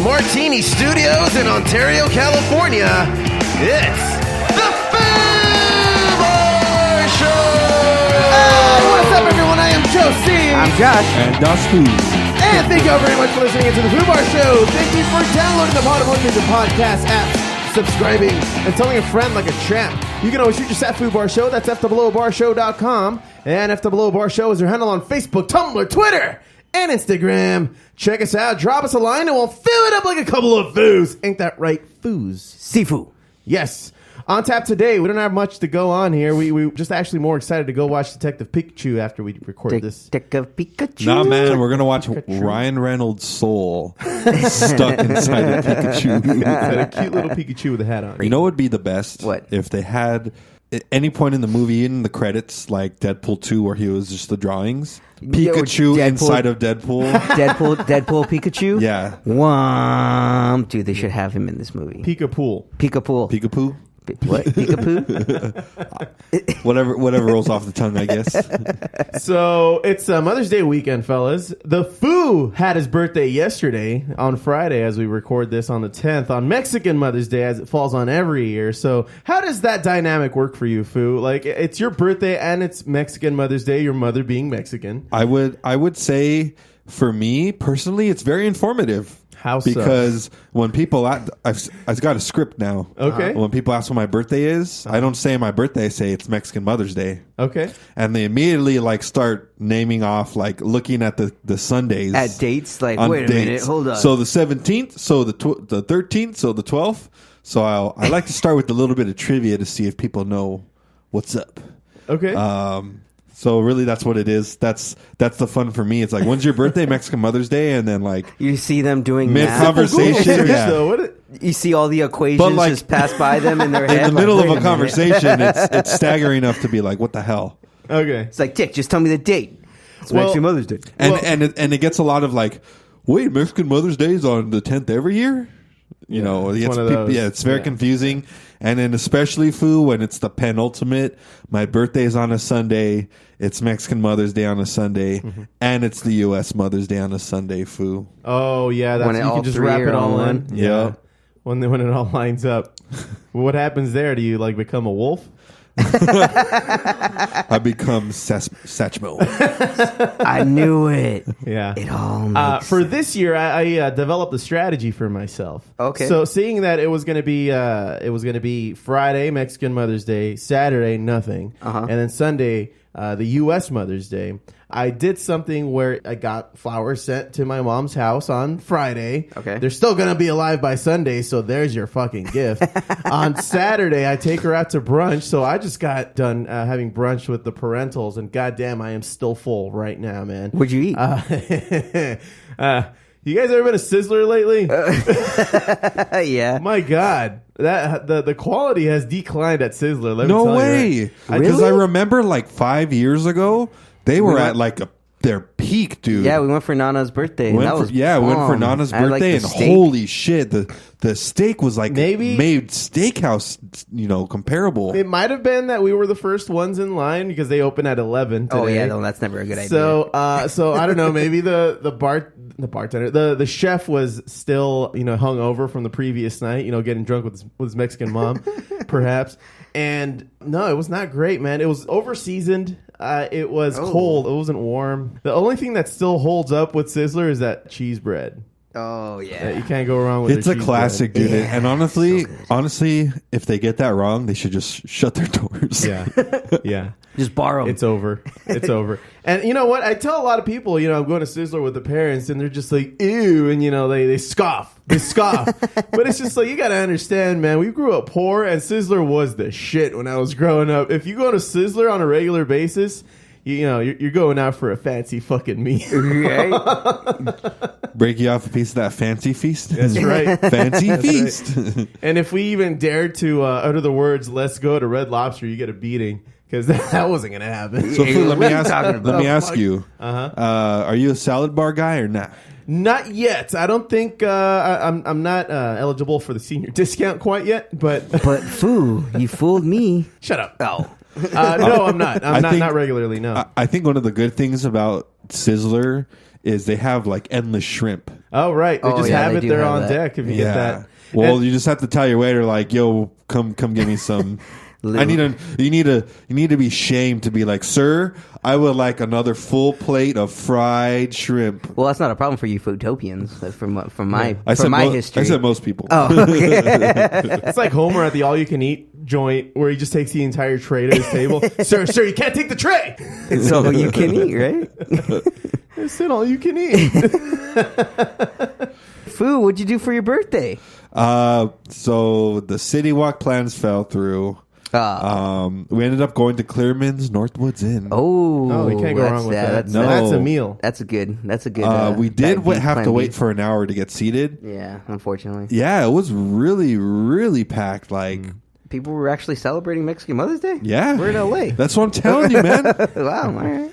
Martini Studios in Ontario, California, it's The Foo Bar Show! Hey, what's up, everyone? I am Josie. I'm Josh. And that's Foo. And thank you all very much for listening to The Foo Bar Show. Thank you for downloading the Potable Music Podcast app, subscribing, and telling a friend like a champ. You can always shoot us at Foo Bar Show. That's FWBarshow.com. And FW Bar Show is our handle on Facebook, Tumblr, Twitter, and Instagram. Check us out. Drop us a line, and we'll fill it up like a couple of foos. Ain't that right, foos? C Foo. Yes. On tap today, we don't have much to go on here. We just actually more excited to go watch Detective Pikachu after we record this. Detective Pikachu. Nah, man, we're going to watch Ryan Reynolds' soul stuck inside a Pikachu. Got a cute little Pikachu with a hat on. You know what would be the best? What? If they had, at any point in the movie, in the credits, like Deadpool 2, where he was just the drawings, Pikachu inside of Deadpool. Deadpool Pikachu? Yeah. Dude, they should have him in this movie. Pikapool. Peekapoo? What? Peekapoo? Whatever rolls off the tongue, I guess. So it's Mother's Day weekend, fellas. The Foo had his birthday yesterday on Friday as we record this on the 10th on Mexican Mother's Day, as it falls on every year. So how does that dynamic work for you, Foo? Like, it's your birthday and it's Mexican Mother's Day, your mother being Mexican. I would say, for me personally, it's very informative. How so? Because when people, I've got a script now. Okay. When people ask when my birthday is, I don't say my birthday. I say it's Mexican Mother's Day. Okay. And they immediately start naming off, looking at the Sundays At dates? Like, on wait a minute, hold on. So the 17th, so the 13th, so the 12th. So I like to start with a little bit of trivia to see if people know what's up. Okay. So really, that's what it is. That's the fun for me. It's like, when's your birthday? Mexican Mother's Day, and then you see them doing mid math. conversation. Yeah. So You see all the equations just pass by them in their head. In the middle like, of wait a minute. conversation, it's staggering enough to be like, what the hell? Okay. It's like, Dick, just tell me the date. It's Well- Mexican Mother's Day. And it gets a lot of wait, Mexican Mother's Day is on the 10th every year? You know, it's it gets one of those. it's very Yeah. confusing. And then especially, Foo, when it's the penultimate, my birthday is on a Sunday, it's Mexican Mother's Day on a Sunday, and it's the U.S. Mother's Day on a Sunday, Foo. Oh, yeah. That's, When you all can just three wrap are it all on in. one. Yeah. When it all lines up. What happens there? Do you become a wolf? I become Satchmo. I knew it. Yeah. It all makes for this year, I developed a strategy for myself. Okay. So seeing that it was going to be Friday, Mexican Mother's Day, Saturday, nothing, and then Sunday, the U.S. Mother's Day. I did something where I got flowers sent to my mom's house on Friday. Okay. They're still going to be alive by Sunday, so there's your fucking gift. On Saturday, I take her out to brunch, so I just got done having brunch with the parentals, and goddamn, I am still full right now, man. What'd you eat? You guys ever been a Sizzler lately? Yeah. My God, that the quality has declined at Sizzler. Let me No tell you, way. right? Because I Really? remember 5 years ago, they were at their peak, dude. Yeah, we went for Nana's birthday. And We that was went for bomb. Nana's I like birthday, the and steak. holy shit, the steak was Maybe- made steakhouse, comparable. It might have been that we were the first ones in line because they open at 11 today. Oh, yeah, no, that's never a good idea. So I don't know. Maybe the bartender, the chef was still hung over from the previous night. Getting drunk with his Mexican mom, perhaps. And no, it was not great, man. It was over seasoned. It was cold. It wasn't warm. The only thing that still holds up with Sizzler is that cheese bread. Oh, yeah. You can't go wrong with It's their a cheese classic, bread. dude. Yeah, And honestly, if they get that wrong, they should just shut their doors. Yeah. Just borrow 'em. It's over. It's over. And you know what? I tell a lot of people, I'm going to Sizzler with the parents, and they're just like, ew, and they scoff. They scoff. But it's just like, you got to understand, man, we grew up poor, and Sizzler was the shit when I was growing up. If you go to Sizzler on a regular basis, you're going out for a fancy fucking meal. Break you off a piece of that fancy feast. That's right. Fancy feast. And if we even dared to utter the words, let's go to Red Lobster, you get a beating. Because that wasn't going to happen. So, Fu, let What me are you talking about? ask you. Are you a salad bar guy or not? Not yet. I don't think I'm not eligible for the senior discount quite yet. But Foo, you fooled me. shut up. Oh. No, I'm not. I'm I think- not regularly. No. I think one of the good things about Sizzler is they have like endless shrimp. Oh, right. They just have they it do there have on that. deck if you get that. Well, And- you just have to tell your waiter like, "Yo, come give me some." You need to be shamed to be like, "Sir, I would like another full plate of fried shrimp." Well, that's not a problem for you Footopians. From my history. I said most people. Oh, okay. It's like Homer at the all-you-can-eat joint where he just takes the entire tray to his table. Sir, you can't take the tray. It's all you can eat, right? I said all you can eat. Foo, what'd you do for your birthday? So the city walk plans fell through. We ended up going to Clearman's Northwoods Inn. Oh, you can't go wrong with that. That's a meal. That's a good. We did have to wait B. for an hour to get seated. Yeah, unfortunately. Yeah, it was really, really packed. Like People were actually celebrating Mexican Mother's Day? yeah, We're in LA. That's what I'm telling you, man. Wow, all right.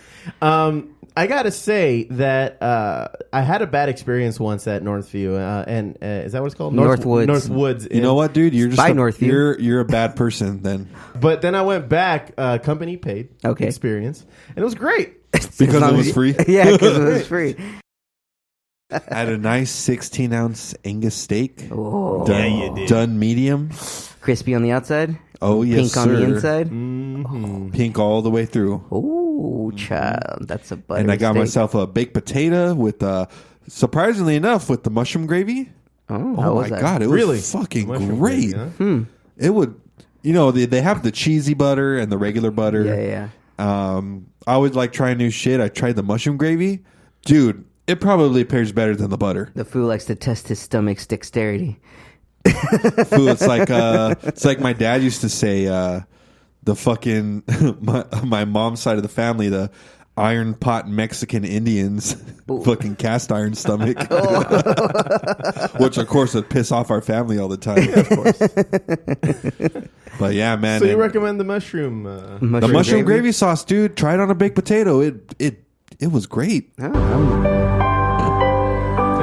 I gotta say that I had a bad experience once at Northview, and is that what it's called? Northwoods. Northwoods. You know what, dude? You're just By Northview. you're a bad person then But then I went back, company paid Okay. experience, and it was great. because As long it as was you- free. Yeah, because it was free. I had a nice 16-ounce Angus steak. Oh, Done medium. crispy on the outside. Oh yes, Pink on the sir. inside. Pink all the way through. Oh, child, that's a butter. And I got steak. myself a baked potato with, surprisingly enough, with the mushroom gravy. Oh, how Oh was my that? god, it was Really? fucking Mushroom great. gravy, huh? It would, they have the cheesy butter and the regular butter. Yeah, yeah. I would like try new shit. I tried the mushroom gravy, dude. It probably pairs better than the butter. The fool likes to test his stomach's dexterity. Food, it's like my dad used to say. The fucking my mom's side of the family, the iron pot Mexican Indians, fucking cast iron stomach, which of course would piss off our family all the time. Of course. But yeah, man. So you recommend the mushroom? the mushroom gravy sauce, dude? Try it on a baked potato. It was great. Oh,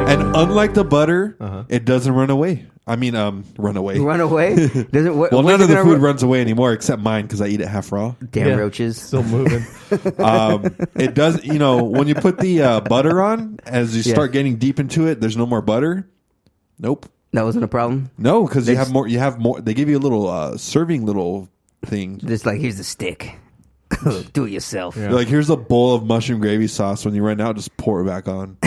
And unlike the butter, it doesn't run away. I mean, run away. run away? Doesn't what, Well, when's none it of the gonna food ru- runs away anymore except mine because I eat it half raw. Damn roaches. Still moving. It does, when you put the butter on, as you start getting deep into it, there's no more butter. Nope. That wasn't a problem. No, because you have more. You have more. They give you a little serving little thing. Just like here's the stick. Do it yourself. Yeah. Like here's a bowl of mushroom gravy sauce. When you run out, just pour it back on.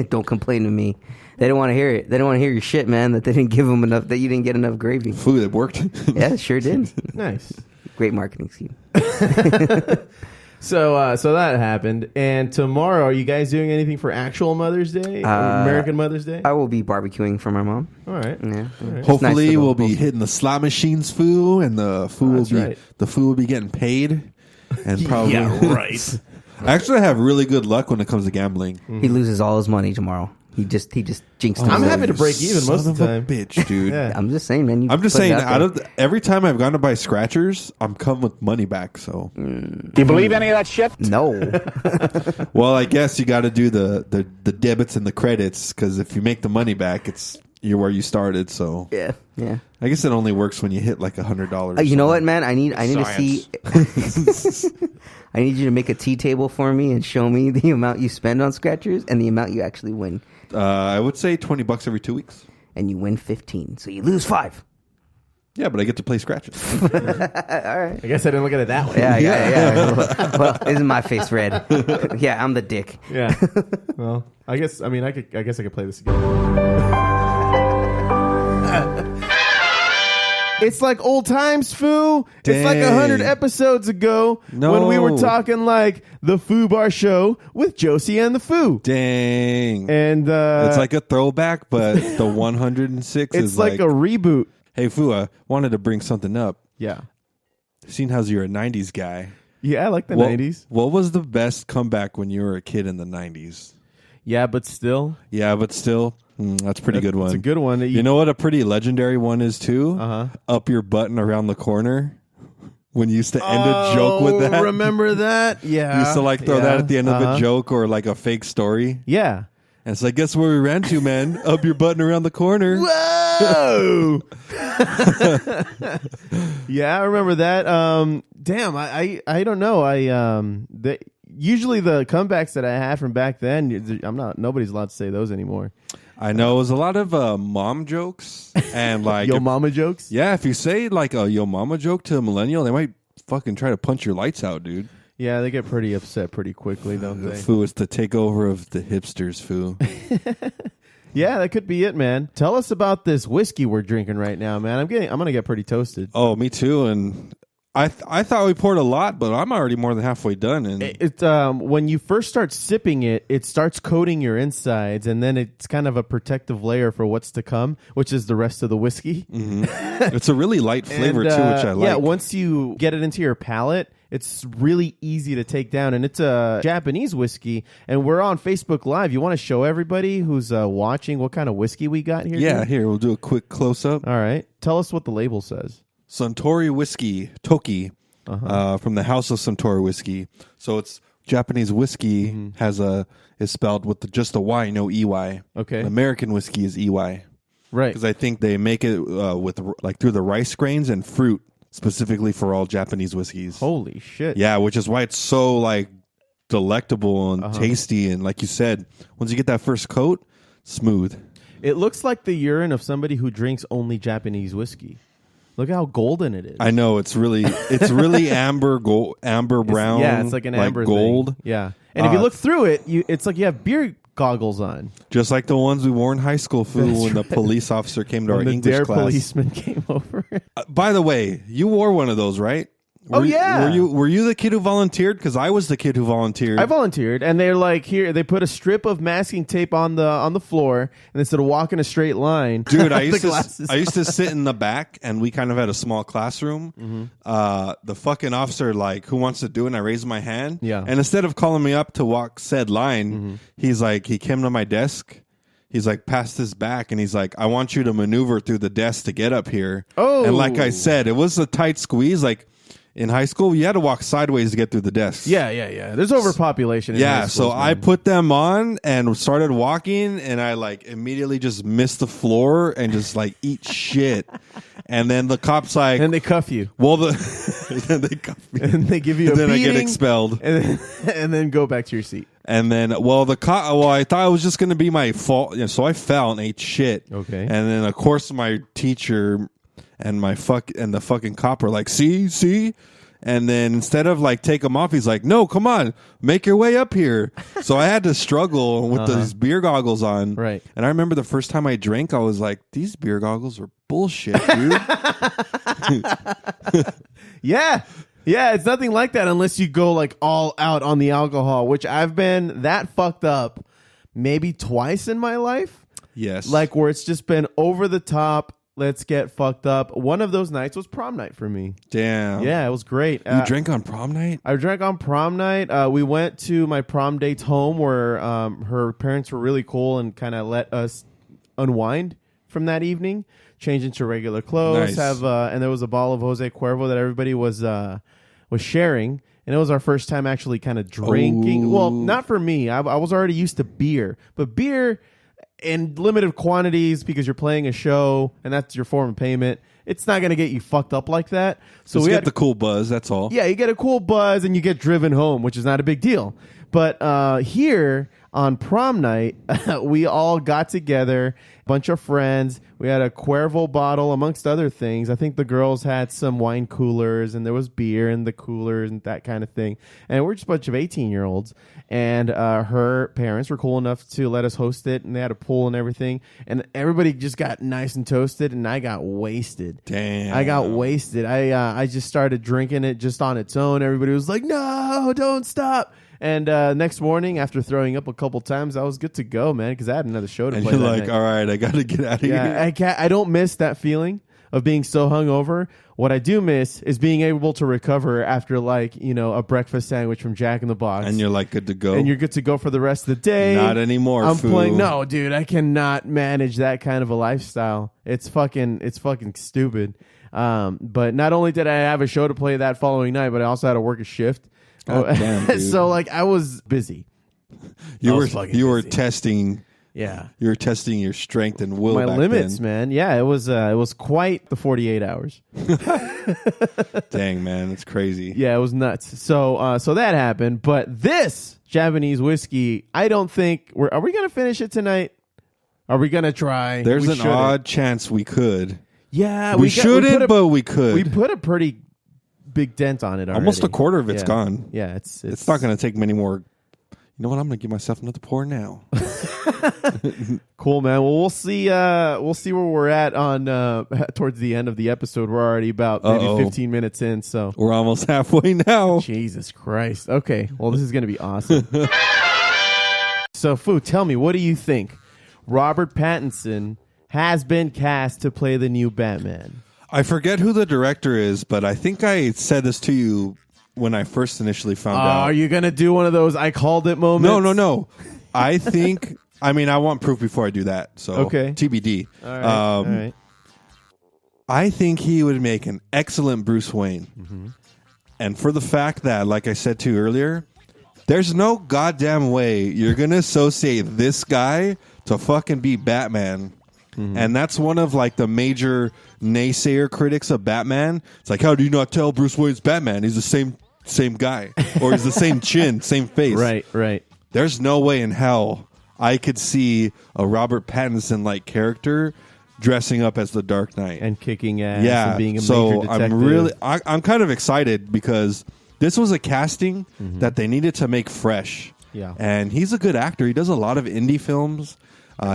Don't complain to me. They don't want to hear it. They don't want to hear your shit, man. That they didn't give them enough. That you didn't get enough gravy. Food, it worked. Yeah, sure did. Nice. Great marketing scheme. So that happened. And tomorrow, are you guys doing anything for actual Mother's Day? Or American Mother's Day? I will be barbecuing for my mom. All right. Yeah. Hopefully, Nice we'll be little- hitting the slot machines, food, and the food That's right. the food will be getting paid, and probably right. Actually, I have really good luck when it comes to gambling. He loses all his money tomorrow. He just jinxed I'm himself. happy to break even most of the time. Bitch, dude. Yeah. I'm just saying, man. I'm just put it saying, out out there. of every time I've gone to buy scratchers, I'm come with money back. So, Do you believe any of that shit? No. well, I guess you got to do the debits and the credits because if you make the money back, you're where you started. So, Yeah. Yeah. I guess it only works when you hit like $100. You know what, man? I need to see. I need you to make a tea table for me and show me the amount you spend on scratchers and the amount you actually win. I would say $20 every 2 weeks. And you win 15, so you lose 5. Yeah, but I get to play scratches. I guess I didn't look at it that way. Yeah. Well, isn't my face red? Yeah, I'm the dick. Yeah. Well, I guess I could play this again. It's like old times, Foo. It's like Dang. 100 episodes ago when we were No. talking like the Foo Bar Show with Josie and the Foo. Dang. And It's like a throwback, but the 106 it's is like a reboot. Hey, Fu, I wanted to bring something up. Yeah. Seeing how you're a 90s guy. Yeah, I like the What- 90s. What was the best comeback when you were a kid in the 90s? Yeah, but still. Yeah, but still, that's a pretty good one. It's a good one. You know what a pretty legendary one is, too? Uh-huh. Up your button around the corner. When you used to end a joke with that. Remember that? Yeah. You used to like throw that at the end of Uh-huh. a joke or like a fake story. Yeah. And it's like, guess where we ran to, man? Up your button around the corner. Whoa! Yeah, I remember that. Damn, I don't know. usually the comebacks that I had from back then, nobody's allowed to say those anymore. I know it was a lot of mom jokes and like Yo mama jokes. Yeah, if you say like a yo mama joke to a millennial, they might fucking try to punch your lights out, dude. Yeah, they get pretty upset pretty quickly, don't they? Foo is the takeover of the hipsters, Foo. Yeah, that could be it, man. Tell us about this whiskey we're drinking right now, man. I'm gonna get pretty toasted. Oh, me too. And I thought we poured a lot, but I'm already more than halfway done. And when you first start sipping it, it starts coating your insides, and then it's kind of a protective layer for what's to come, which is the rest of the whiskey. Mm-hmm. It's a really light flavor too, which I like. Yeah, once you get it into your palate, it's really easy to take down, and it's a Japanese whiskey, and we're on Facebook Live. You want to show everybody who's watching what kind of whiskey we got here? Yeah, dude? here, we'll do a quick close-up. All right. Tell us what the label says. Suntory Whiskey, Toki, from the House of Suntory Whiskey. So it's Japanese whiskey is spelled with just a Y, no EY. Okay. American whiskey is EY. Right. Because I think they make it with like through the rice grains and fruit specifically for all Japanese whiskeys. Holy shit. Yeah, which is why it's so like delectable and tasty. And like you said, once you get that first coat, smooth. It looks like the urine of somebody who drinks only Japanese whiskey. Look how golden it is. I know it's really amber brown. Yeah, it's like an amber gold. thing. Yeah, and if you look through it, it's like you have beer goggles on, just like the ones we wore in high school. When the police officer came to our English dare class, policeman came over. By the way, you wore one of those, right? Yeah. Were you the kid who volunteered? Because I was the kid who volunteered. I volunteered, and they're like, here, they put a strip of masking tape on the floor, and instead of walking a straight line, dude, I used to sit in the back, and we kind of had a small classroom. The fucking officer like, who wants to do it? And I raised my hand. Yeah. And instead of calling me up to walk said line, he's like, he came to my desk. He's like, pass this back. And he's like, I want you to maneuver through the desk to get up here. Oh. And like I said, it was a tight squeeze. Like, in high school, you had to walk sideways to get through the desks. Yeah. There's overpopulation. In high schools, so man. I put them on and started walking, and I like immediately just missed the floor and just like eat shit. And then the cops like, and they cuff you. Well, then they cuff me, and they give you a then beating, I get expelled, and then go back to your seat. And then, I thought it was just going to be my fault, so I fell and ate shit. Okay. And then, of course, my teacher and the fucking cop were like, see? And then instead of like take him off, he's like, no, come on, make your way up here. So I had to struggle with these beer goggles on. Right. And I remember the first time I drank, I was like, these beer goggles are bullshit, dude. Yeah, it's nothing like that unless you go like all out on the alcohol, which I've been that fucked up maybe twice in my life. Yes. Like where it's just been over the top. Let's get fucked up. One of those nights was prom night for me. Damn. Yeah, it was great. You drank on prom night? I drank on prom night. We went to my prom date's home where her parents were really cool and kind of let us unwind from that evening, change into regular clothes, Nice. And there was a bottle of Jose Cuervo that everybody was sharing. And it was our first time actually kind of drinking. Ooh. Well, not for me. I was already used to beer. But beer in limited quantities because you're playing a show and that's your form of payment. It's not going to get you fucked up like that. So Just we get had the cool buzz, that's all. Yeah, you get a cool buzz and you get driven home, which is not a big deal. But here on prom night, we all got together, a bunch of friends. We had a Cuervo bottle, amongst other things. I think the girls had some wine coolers, and there was beer in the coolers and that kind of thing. And we're just a bunch of 18-year-olds. And her parents were cool enough to let us host it, and they had a pool and everything. And everybody just got nice and toasted, and I got wasted. Damn. I got wasted. I just started drinking it just on its own. Everybody was like, no, don't stop. And next morning, after throwing up a couple times, I was good to go, man, because I had another show to And play. you're that like, night. all right, I got to get out of Yeah, here. I don't miss that feeling of being so hungover. What I do miss is being able to recover after, like, a breakfast sandwich from Jack in the Box. And you're like good to go. And you're good to go for the rest of the day. Not anymore, I'm Foo. playing. No, dude, I cannot manage that kind of a lifestyle. It's fucking stupid. But not only did I have a show to play that following night, but I also had to work a shift. God damn, dude. So like I was busy. You I were was fucking you were busy. testing Yeah. You were testing your strength and will. My back limits, then. man. Yeah, it was quite the 48 hours. Dang, man, it's crazy. Yeah, it was nuts. So that happened. But this Japanese whiskey, I don't think are we gonna finish it tonight? Are we gonna try? There's We an shouldn't. odd chance we could. Yeah, We shouldn't, but we could. We put a pretty big dent on it already. Almost a quarter of it's Yeah. gone. Yeah, it's It's not going to take many more. You know what? I'm going to give myself another pour now. cool, man. Well, we'll see where we're at on towards the end of the episode. We're already about maybe 15 minutes in, so We're almost halfway now. Jesus Christ. Okay, well, this is going to be awesome. So, Foo, tell me, what do you think? Robert Pattinson has been cast to play the new Batman. I forget who the director is, but I think I said this to you when I first initially found out. Are you going to do one of those I called it moments? No. I think, I want proof before I do that. So, Okay. TBD. All right. All right. I think he would make an excellent Bruce Wayne. Mm-hmm. And for the fact that, like I said to you earlier, there's no goddamn way you're going to associate this guy to fucking be Batman. Mm-hmm. And that's one of like the major naysayer critics of Batman. It's like, how do you not tell Bruce Wayne's Batman? He's the same guy. Or he's the same chin, same face. Right. There's no way in hell I could see a Robert Pattinson-like character dressing up as the Dark Knight. And kicking ass Yeah, and being a so major detective. I'm kind of excited because this was a casting that they needed to make fresh. Yeah. And he's a good actor. He does a lot of indie films.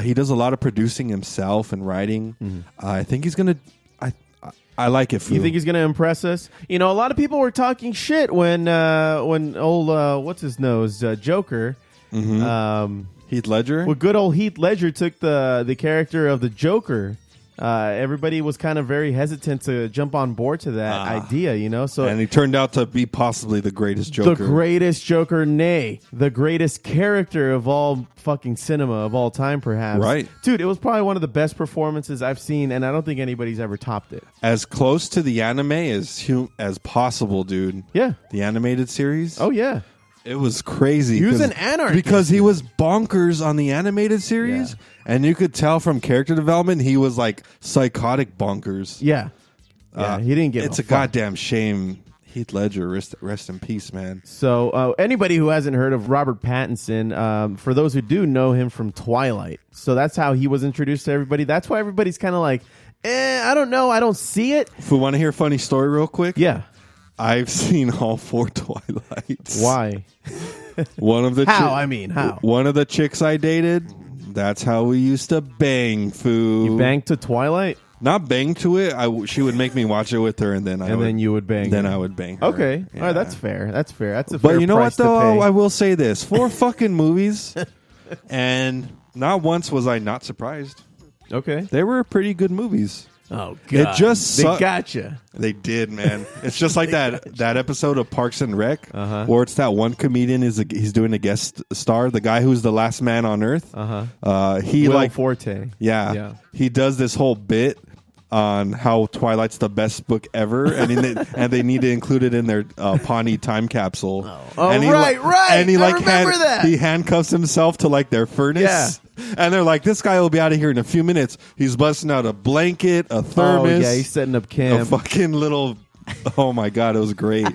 He does a lot of producing himself and writing. I think he's going to... I like it. You think he's going to impress us? You know, a lot of people were talking shit when old what's his nose Joker, Heath Ledger? well, good old Heath Ledger took the character of the Joker. Everybody was kind of very hesitant to jump on board to that idea, you know. So And he turned out to be possibly the greatest Joker. the greatest Joker, nay, the greatest character of all fucking cinema of all time, perhaps. Right. Dude, it was probably one of the best performances I've seen, and I don't think anybody's ever topped it. As close to the anime as possible, dude. Yeah. The animated series. Oh, yeah. It was crazy. He was 'cause- an anarchist. Because he was bonkers on the animated series. Yeah. And you could tell from character development, he was like psychotic bonkers. Yeah. Yeah, he didn't get It's a fuck. goddamn shame. Heath Ledger, rest in peace, man. So anybody who hasn't heard of Robert Pattinson, for those who do know him from Twilight, so that's how he was introduced to everybody. That's why everybody's kind of like, I don't know, I don't see it. If we want to hear a funny story real quick, Yeah. I've seen all 4 Twilights. Why? One of the How? I mean, how? One of the chicks I dated, that's how we used to bang, Foo. You banged to Twilight, Not bang to it. She would make me watch it with her, and then then you would bang. Then her. I would bang her. Okay, Yeah. all right, that's fair. That's fair. That's a fair. But you know what, price to though? pay. I will say this: 4 fucking movies, and not once was I not surprised. Okay. They were pretty good movies. Oh God, It just they suck- gotcha. They did, man. It's just like that episode of Parks and Rec, Uh-huh. where it's that one comedian he's doing a guest star, the guy who's the last man on Earth. He Will like Forte. Yeah. He does this whole bit on how Twilight's the best book ever, and they need to include it in their Pawnee time capsule. Oh, and right. And he I like remember that. he handcuffs himself to like their furnace. And they're like, this guy will be out of here in a few minutes. He's busting out a blanket, a thermos. Oh yeah, he's setting up a camp. fucking little. Oh my god, it was great.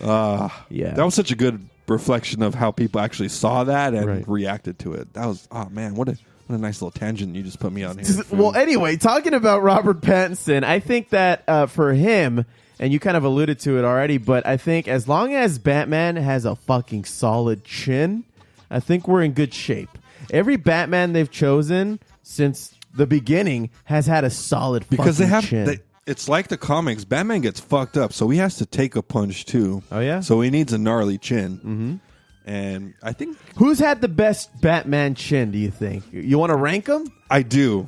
Yeah, That was such a good reflection of how people actually saw that and Right. reacted to it. That was man, what a nice little tangent you just put me on here. Well, anyway, talking about Robert Pattinson, I think that for him, and you kind of alluded to it already, but I think as long as Batman has a fucking solid chin, I think we're in good shape. Every Batman they've chosen since the beginning has had a solid because fucking chin. It's like the comics. Batman gets fucked up, so he has to take a punch too. Oh, yeah? So he needs a gnarly chin. Mm-hmm. And I think Who's had the best Batman chin, do you think? You want to rank them? I do.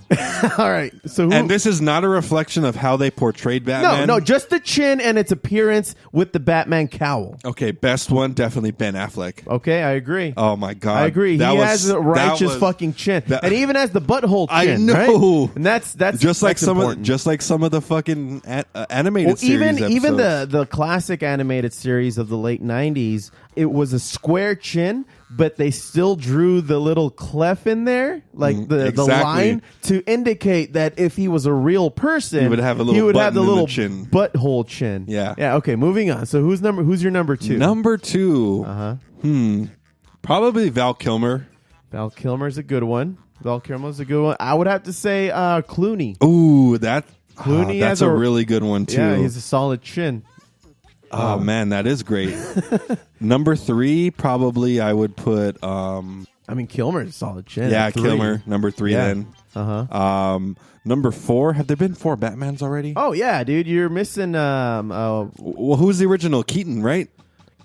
All right. So who, And this is not a reflection of how they portrayed Batman. no, just the chin and its appearance with the Batman cowl. Okay, best one definitely Ben Affleck. Okay, I agree. Oh my god, I agree. He has a righteous fucking chin, and he even has the butthole I chin. know. right? And that's just like that's some important. of the fucking animated Well, series. even episodes. the classic animated series of the late '90s, it was a square chin, but they still drew the little clef in there, like the line, to indicate that if he was a real person, he would have a little chin. Butthole chin. Yeah. Yeah. Okay. Moving on. So who's your number 2? Number 2. Probably Val Kilmer. Val Kilmer's a good one. I would have to say Clooney. Ooh, Clooney that's a really good one too. Yeah, he's a solid chin. Oh man, that is great. Number 3, probably I would put. Kilmer's a solid chin. Yeah, Kilmer. Number 3 then. Number 4. Have there been 4 Batmans already? Oh yeah, dude, you're missing. Well, who's the original? Keaton, right?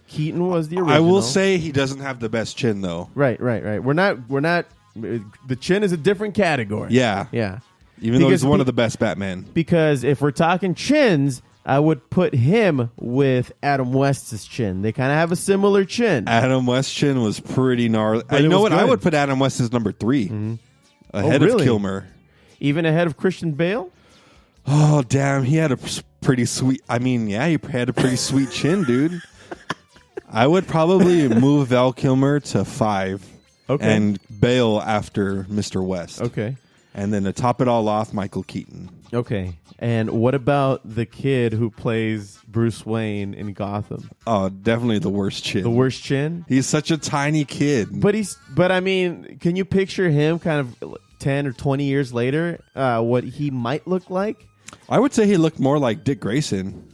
Keaton was the original. I will say he doesn't have the best chin though. Right. We're not. The chin is a different category. Yeah. Even though he's one of the best Batman. Because if we're talking chins, I would put him with Adam West's chin. They kind of have a similar chin. Adam West's chin was pretty gnarly. You know what? Good. I would put Adam West as number 3 ahead of Kilmer. Even ahead of Christian Bale? Oh, damn. He had a pretty sweet... he had a pretty sweet chin, dude. I would probably move Val Kilmer to 5. Okay. And Bale after Mr. West. Okay. And then to top it all off, Michael Keaton. Okay. And what about the kid who plays Bruce Wayne in Gotham? Oh, definitely the worst chin. The worst chin? He's such a tiny kid. But can you picture him kind of 10 or 20 years later, what he might look like? I would say he looked more like Dick Grayson.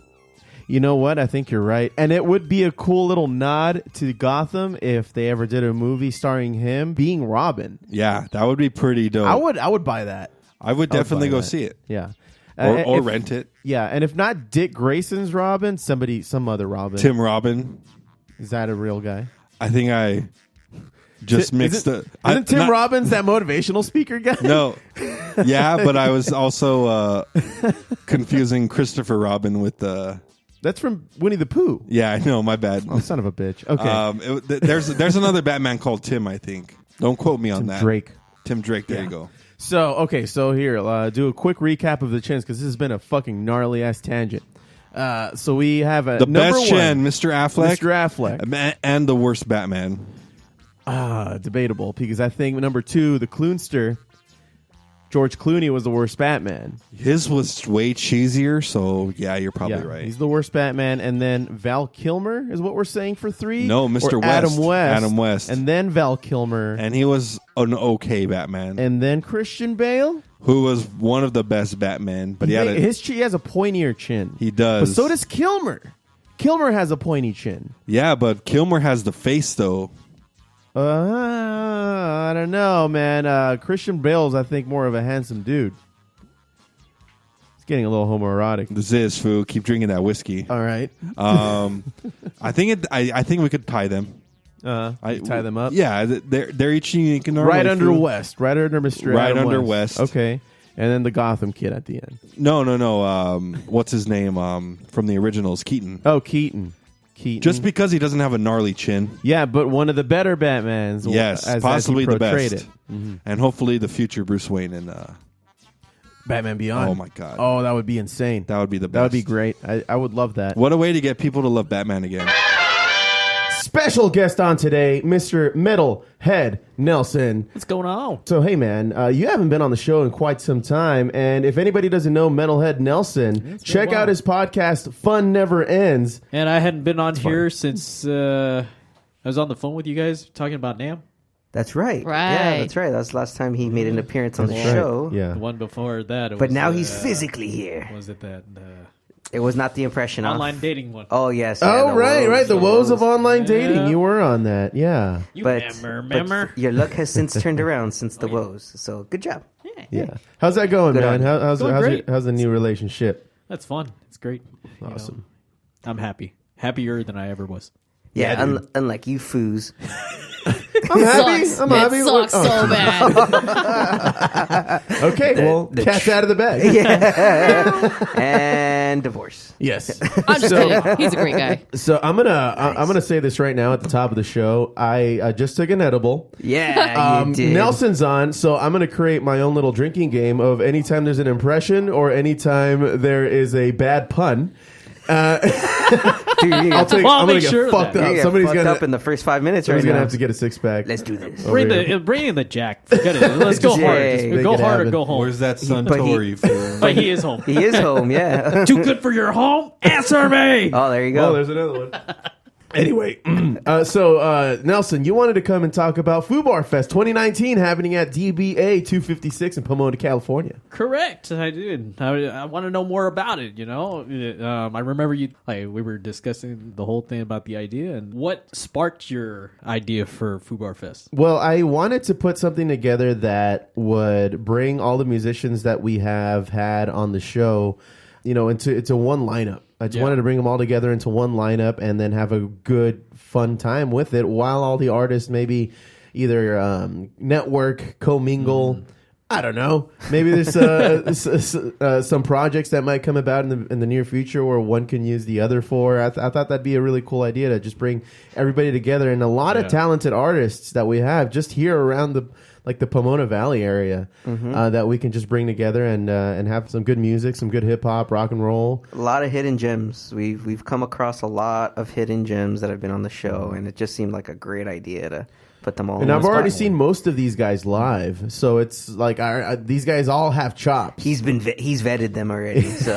You know what? I think you're right. And it would be a cool little nod to Gotham if they ever did a movie starring him being Robin. Yeah, that would be pretty dope. I would buy that. I would definitely go see it. Yeah. Or rent it. Yeah, and if not Dick Grayson's Robin, some other Robin. Tim Robin. Is that a real guy? I think I just mixed it. Isn't Tim Robbins that motivational speaker guy? No. Yeah, but I was also confusing Christopher Robin with the... That's from Winnie the Pooh. Yeah, I know. My bad. Oh, son of a bitch. Okay. There's another Batman called Tim, I think. Don't quote me on that. Tim Drake. There you go. So here, do a quick recap of the chins because this has been a fucking gnarly ass tangent. So we have the best one, chin, Mr. Affleck. Mr. Affleck. And the worst Batman. Debatable because I think number 2, the Cloonster, George Clooney was the worst Batman. His was way cheesier, so yeah, you're probably right. He's the worst Batman, and then Val Kilmer is what we're saying for 3? No, Mr. West. Adam West. And then Val Kilmer. And he was an okay Batman. And then Christian Bale, who was one of the best Batman, but he has a pointier chin. He does. But so does Kilmer. Kilmer has a pointy chin. Yeah, but Kilmer has the face though. I don't know, man. Christian Bale's, I think, more of a handsome dude. It's getting a little homoerotic. This is Foo. Keep drinking that whiskey. All right. I think we could tie them. Tie them up. Yeah, they're each unique in our right under West, right under Mr. Right Adam under West. West. Okay, and then the Gotham kid at the end. No. What's his name? From the originals, Keaton. Oh, Keaton. Just because he doesn't have a gnarly chin. Yeah, but one of the better Batmans. Yes, possibly the best. Mm-hmm. And hopefully the future Bruce Wayne and Batman Beyond. Oh my God. Oh, that would be insane. That would be the best. That would be great. I would love that. What a way to get people to love Batman again. Special guest on today, Mr. Metalhead Nelson. What's going on? So, hey, man, you haven't been on the show in quite some time. And if anybody doesn't know Metalhead Nelson, check out his podcast, Fun Never Ends. And I hadn't been on here since I was on the phone with you guys talking about Nam. That's right. Yeah, that's right. That was the last time he made an appearance on the show. Yeah. The one before that. But now he's physically here. Was it that... It was not the impression online of dating one. Oh, yes. Yeah, right. The woes of online dating. You were on that. Yeah. Remember? But your luck has since turned around since the woes. So good job. Yeah. How's that going, man? How's the new relationship? That's fun. It's great. Awesome. I'm happy. Happier than I ever was. Yeah, unlike you foos. I'm happy. I'm happy. It sucks so bad. Okay, well, cat's out of the bag. Yeah. And divorce. Yes. I'm just kidding. He's a great guy. So I'm gonna say this right now at the top of the show. I just took an edible. Yeah, you did. Nelson's on, so I'm gonna create my own little drinking game of anytime there's an impression or anytime there is a bad pun. Dude, I'll take. Well, I'll I'm gonna make get sure fucked that- up. you get Somebody's fucked gonna up in the first 5 minutes right Somebody's gonna now. have to get a six pack. Let's do this. Bring in the Jack. Forget it. Let's go hard. Yay. Just Make go it hard or happen. go home. Where's that But Suntory for? But he is home. He is home, yeah. Too good for your home? Answer me. Oh, there you Oh, go. there's another one. Anyway, so Nelson, you wanted to come and talk about Foo Bar Fest 2019 happening at DBA 256 in Pomona, California. Correct, I did. I want to know more about it. You know, I remember we were discussing the whole thing about the idea and what sparked your idea for Foo Bar Fest. Well, I wanted to put something together that would bring all the musicians that we have had on the show, into one lineup. I just wanted to bring them all together into one lineup and then have a good, fun time with it while all the artists maybe either network, commingle. I don't know. Maybe there's some projects that might come about in the near future where one can use the other for. I thought that'd be a really cool idea to just bring everybody together, and a lot of talented artists that we have just here around the Pomona Valley area that we can just bring together and have some good music, some good hip hop, rock and roll. A lot of hidden gems. We've come across a lot of hidden gems that have been on the show, and it just seemed like a great idea to put them all. And in I've one already spot. seen most of these guys live, so it's like these guys all have chops. He's vetted them already. So,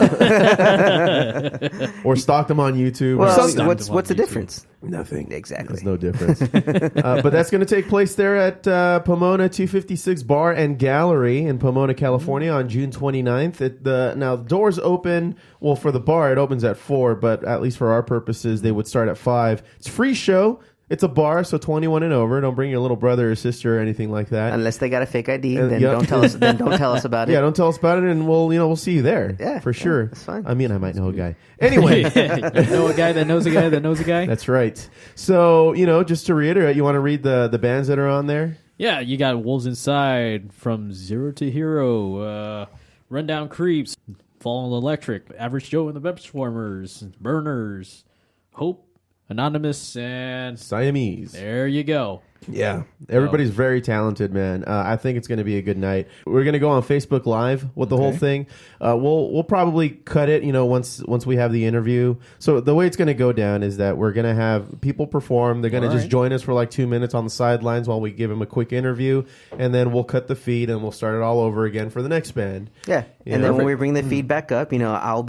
or stalked them on YouTube. or well, something. what's the difference? Nothing. Exactly. There's no difference. But that's going to take place there at Pomona 256 Bar and Gallery in Pomona, California on June 29th. Now, the doors open, well, for the bar, it opens at 4, but at least for our purposes, they would start at 5. It's a free show. It's a bar, so 21 and over. Don't bring your little brother or sister or anything like that. Unless they got a fake ID, then yep. don't tell us. Then don't tell us about it. Yeah, don't tell us about it, and we'll see you there. Yeah, for sure. that's fine. I mean, I might know a guy. Anyway, You know a guy that knows a guy that knows a guy. that's right. So just to reiterate, you want to read the bands that are on there? Yeah, you got Wolves Inside, From Zero to Hero, Rundown Creeps, Fallen Electric, Average Joe and the Benchwarmers, Burners, Hope, Anonymous, and Siamese. there you go. Yeah, everybody's very talented, man. I think it's going to be a good night. We're going to go on Facebook Live with the whole thing. We'll probably cut it, once we have the interview. So the way it's going to go down is that we're going to have people perform. They're going to just join us for like 2 minutes on the sidelines while we give them a quick interview, and then we'll cut the feed and we'll start it all over again for the next band. Yeah, You and know? then when we bring the feedback up, I'll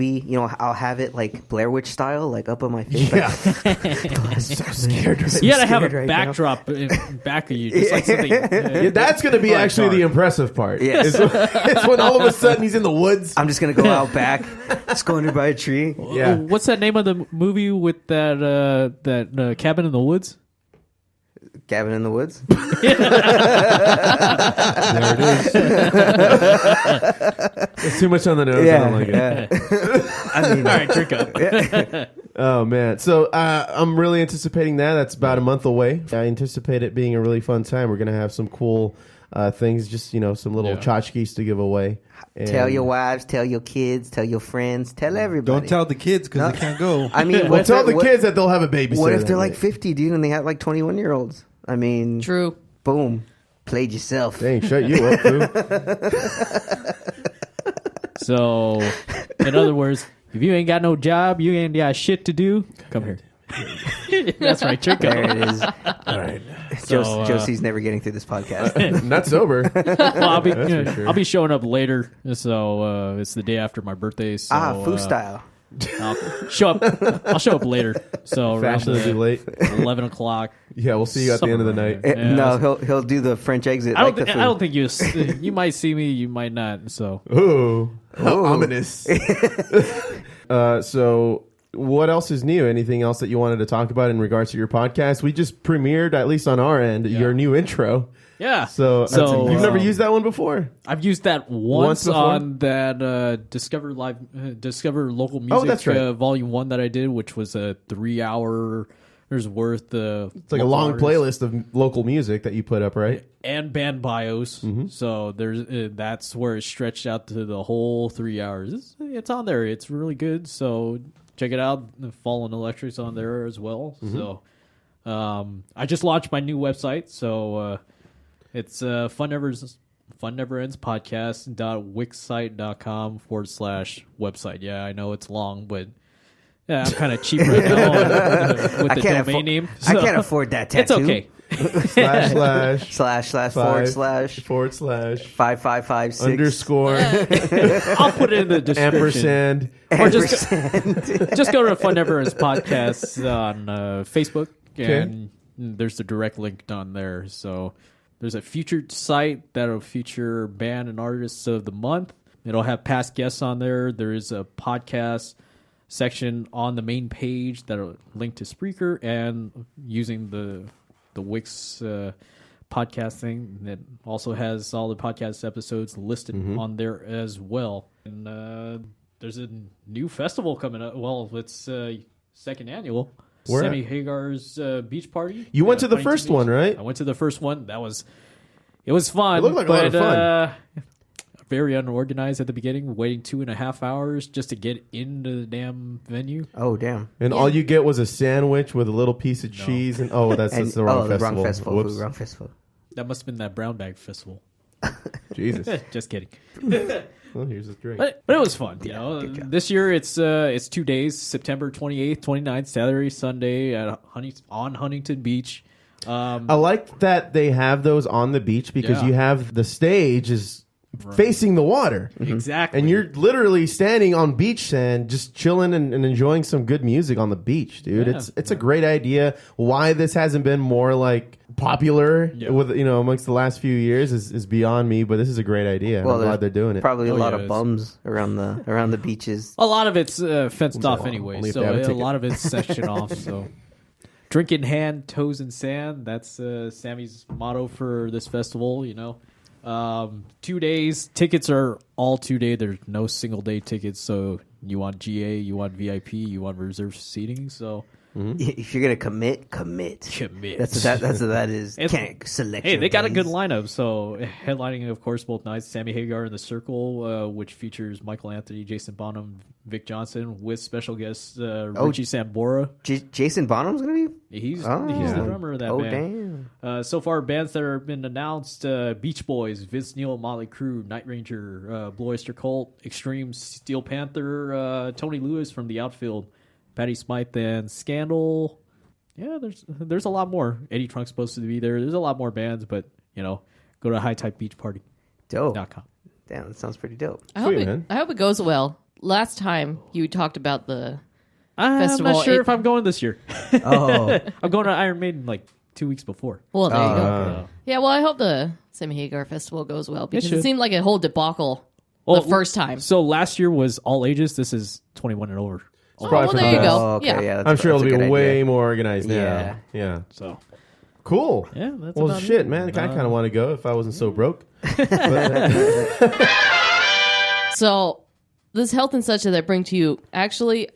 have it like Blair Witch style, like up on my face. Yeah. I'm so scared. You gotta have a scared right now. backdrop in back of you, just like something. Yeah, that's going to be actually the impressive part. Yes. It's when all of a sudden he's in the woods. I'm just gonna go out back, just go under by a tree. Yeah. What's that name of the movie with that cabin in the woods? Cabin in the Woods. There it is. It's too much on the nose. I don't like it. I mean, All right, drink up. Oh man, so I'm really anticipating that. That's about a month away. I anticipate it being a really fun time. We're gonna have some cool things, just some little tchotchkes to give away. And tell your wives, tell your kids, tell your friends, tell everybody. Don't tell the kids because they can't go. I mean, Well, what if tell they're- the kids that they'll have a babysitter. What if they're that like night. 50, dude, and they have like 21-year-olds? I mean, True. boom, played yourself. Dang, shut you up, fool. So, in other words, if you ain't got no job, you ain't got shit to do, come here. That's right, drink There up. it is. All right, So, Josie's never getting through this podcast. not sober. Well, for I'll be showing up later, so it's the day after my birthday. So, Foo style. I'll show up later. So around Fashionably late. 11 o'clock. Yeah, we'll see you at the end of the night. Yeah, No, he'll do the French exit. I like don't, the I don't think you might see me, you might not. So Ooh, how ominous. So, what else is new? Anything else that you wanted to talk about in regards to your podcast? We just premiered, at least on our end, your new intro. yeah. So you've never used that one before? I've used that Once once before? on that Discover Local Music that's right. Volume 1 that I did, which was a 3-hour worth. It's like a long playlist of local music that you put up, right? and band bios. Mm-hmm. So there's that's where it stretched out to the whole 3 hours. It's on there. It's really good. So check it out. The Fallen Electric's on there as well. Mm-hmm. So I just launched my new website. So it's Fun Never Ends podcast.wixsite.com/website. Yeah, I know it's long, but Yeah, I'm kind of cheap right now with the domain name. I can't afford that tattoo. It's okay. / / / 5556 underscore I'll put it in the description. ampersand. Or just go to Fun Never Ends Podcast on Facebook, and there's the direct link on there. So there's a featured site that'll feature band and artists of the month. It'll have past guests on there. There is a podcast section on the main page that'll link to Spreaker, and using the Wix podcast thing that also has all the podcast episodes listed on there as well. And there's a new festival coming up. Well, it's second annual. Where Sammy at? Hagar's beach party. You went to the Huntington first Beach. one, right? I went to the first one. It was fun. It looked like a lot of fun. Very unorganized at the beginning, waiting 2.5 hours just to get into the damn venue. Oh, damn. And all you get was a sandwich with a little piece of cheese. And that's the wrong festival. Whoops. Wrong festival. That must have been that brown bag festival. Jesus. Just kidding. Well, here's a drink. But it was fun. This year it's 2 days, September 28th, 29th, Saturday, Sunday at on Huntington Beach. I like that they have those on the beach because you have the stage is facing the water. Exactly. And you're literally standing on beach sand, just chilling and enjoying some good music on the beach, dude. Yeah. It's a great idea. Why this hasn't been more like popular with amongst the last few years is beyond me, but this is a great idea. Well, I'm glad they're doing it. Probably a lot yeah, of it's- bums around the beaches. A lot of it's fenced off anyway, only if so they have a a ticket. lot of it's sectioned off. So, drink in hand, toes in sand. That's Sammy's motto for this festival. 2 days. Tickets are all 2 day. There's no single day tickets. So you want GA, you want VIP, you want reserved seating. So If you're gonna commit. commit. That's what that is. It's- Can't select. Hey, your they got a good days. lineup. So headlining, of course, both nights. Sammy Hagar in the Circle, which features Michael Anthony, Jason Bonham, Vic Johnson, with special guest Richie Sambora. Jason Bonham's gonna be. He's the drummer of that damn. band. So far, bands that have been announced: Beach Boys, Vince Neil, Motley Crue, Night Ranger, Blue Oyster Cult, Extreme, Steel Panther, Tony Lewis from the Outfield, Patti Smythe, and Scandal. Yeah, there's a lot more. Eddie Trunk's supposed to be there. There's a lot more bands, but go to hightypebeachparty.com. Dope. Damn, that sounds pretty dope. I hope, Sweet, man. I hope it goes well. Last time you talked about the I'm festival. not sure if I'm going this year. Oh, I'm going to Iron Maiden like 2 weeks before. Well, there you go. So- Yeah, well, I hope the Sammy Hagar Festival goes well because it should. seemed like a whole debacle Well, the first time. So last year was all ages. This is 21 and over. Oh, probably well, for there the you best. go. Oh, okay, yeah. yeah. I'm sure that's it'll a be good way idea. more organized now. Yeah. Yeah. So Cool. yeah, that's Well, about shit, it. man. I kind of want to go if I wasn't so broke. So this health and such that I bring to you, actually,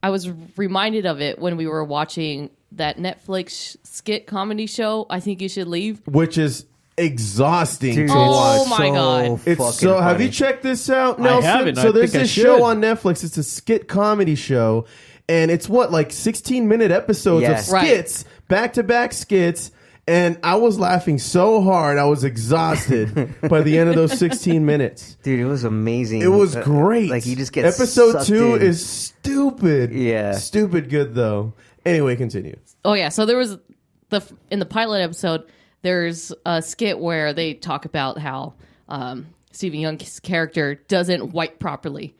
I was reminded of it when we were watching that Netflix skit comedy show, I Think You Should Leave. Which is exhausting Dude, to Oh watch. my God. It's fucking so. Have funny. you checked this out, Nelson? haven't. So I there's think I this show should. on Netflix. It's a skit comedy show, and it's like 16-minute episodes of Yes. skits, back-to-back skits. And I was laughing so hard, I was exhausted by the end of those 16 minutes. Dude, it was amazing. It was great. Like you just get episode sucked 2 in. is stupid. Yeah. Stupid good though. Anyway, continue. Oh, yeah. So there was in the pilot episode, there's a skit where they talk about how Stephen Young's character doesn't wipe properly.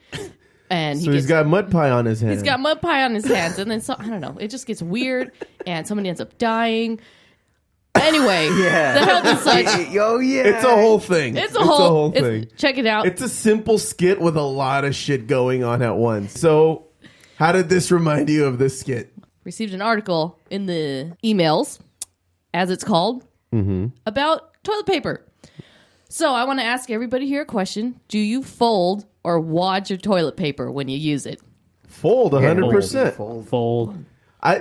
And So he's got mud pie on his hand. he's got mud pie on his hands. And then, I don't know, it just gets weird. And somebody ends up dying. Anyway, Yeah. the health and such. Oh yeah. It's a whole thing. It's a whole thing. Check it out. It's a simple skit with a lot of shit going on at once. So, how did this remind you of this skit? Received an article in the emails, as it's called, about toilet paper. So I want to ask everybody here a question. Do you fold or wad your toilet paper when you use it? Fold 100%. Fold.